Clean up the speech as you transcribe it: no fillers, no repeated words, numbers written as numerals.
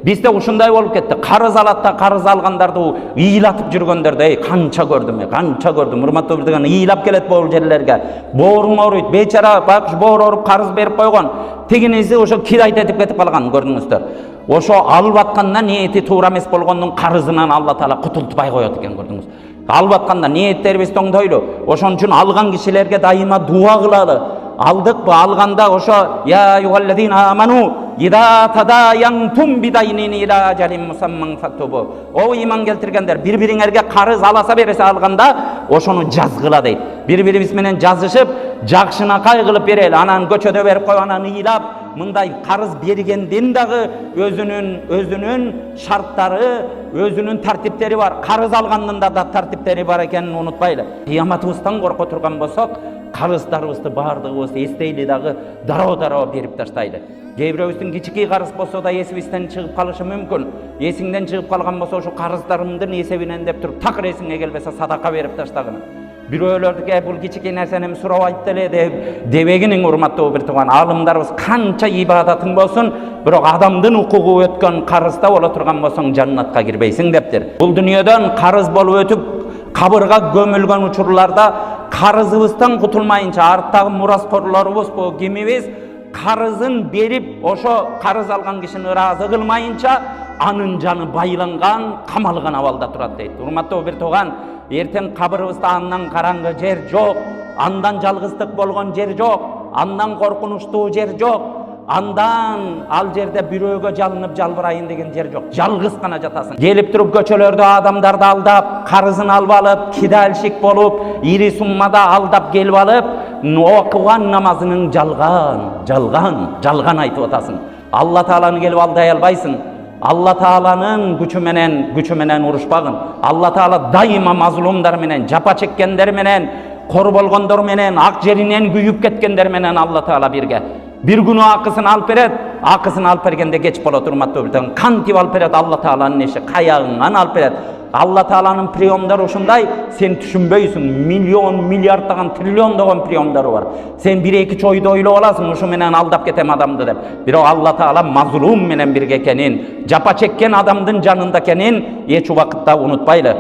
Bizde ушундай болуп кетти. Карыз алат да карыз алгандарды ыйлатып жүргөндөрдү канча көрдүм. Урматтуу билген ыйлап келет бул жерлерге. Боорум ооруйт, бечара байкуш боор ооруп карыз берип койгон. Тигиниси ошо кирайт этип кетип калган, көрдүңүздөр. Ошо алып атканда ниети туура эмес болгондун карызынан Алла Таала кутултпай коет экен, көрдүңүз. Алып атканда ниеттерибиз тоңдойлу. Ошон үчүн алган кишилерге дайыма дуа кылалы. Алдыкпы, алганда ошо я югаллазина аману ида тадаянтум бидайнин иля ажалин мусамман фактубу. О иман келтиргендер, бири-бириңерге карыз аласа бересе алганда ошону жазгыла дейт. Бири-бирибиз менен жазышып, жакшынакай кылып берели. Анан көчөдө берип коюп, анан ыйлап, мындай карыз бергендин дагы өзүнүн шарттары, өзүнүн тартиптери бар. Карыз алгандын да тартиптери бар экенин унутпайлы. Кыяматыбыздан корко турган болсок, карыздарыбызды бардыгыбыз эстейли дагы дароо берип таштайлы. Кээ бирөөбүздүн кичикей карыз болсо да эсибизден чыгып калышы мүмкүн. Эсиңден чыгып калган болсо ошо карыздарымдын эсебинен деп туруп такыр эсиңе келбесе садака берип таштагын. Бирөөлөрдү бул кичикей нерсени сурабайт деле дебегиниң, урматтуу бир тууган. Алымдарыбыз канча ибадатың болсун, бирок адамдын укугу өткөн карызда боло турган болсоң жаннатка кирбейсиң дептир. Бул дүйнөдөн карыз болуп өтүп кабырга көмүлгөн учурларда карызыбыздан кутулмайынча арттагы мураскорлорубуз бул кимибиз карызын берип, ошо карыз алган кишини ыраазы кылмайынча анын жаны байланган, камалган абалда турат дейт. Урматтуу бир тууган, эртең кабырыбызда андан караңгы жер жок, андан жалгыздык болгон жер жок, андан коркунучтуу жер жок, андан ал жерде бирөөгө жалынып жалбырайын деген жер жок. Жалгыз гана жатасың. Келип туруп көчөлөрдө адамдарды алдап, карызын алып алып, кидалшик болуп, ири суммада алдап келип алып, окуган намазының жалган айтып атасың. Алла Тааланы келип алдай албайсың. Алла Тааланын күчү менен урушпагын. Алла Таала дайыма мазлумдар менен, жапа чеккендер менен, кор болгондор менен, ак жеринен күйүп кеткендер менен Алла Таала бирге. Bir günü akısını alıp beret, akısını alıp bergende geç bolot, urmattуу bilген. Kantip alıp beret Allah Taala'nın eşi, kayağından alıp beret. Allah Taala'nın priyomları uşunday, sen düşünböysün, milyon, milyardtagan, trilyondagan priyomları var. Sen bir-iki çoydu oylu olasın, uşu menen aldap ketem adamdı dep. Biro Allah Taala mazlum menen birge kenin, japa çekken adamdın janında kenin, eç vakıtta unutpaylı.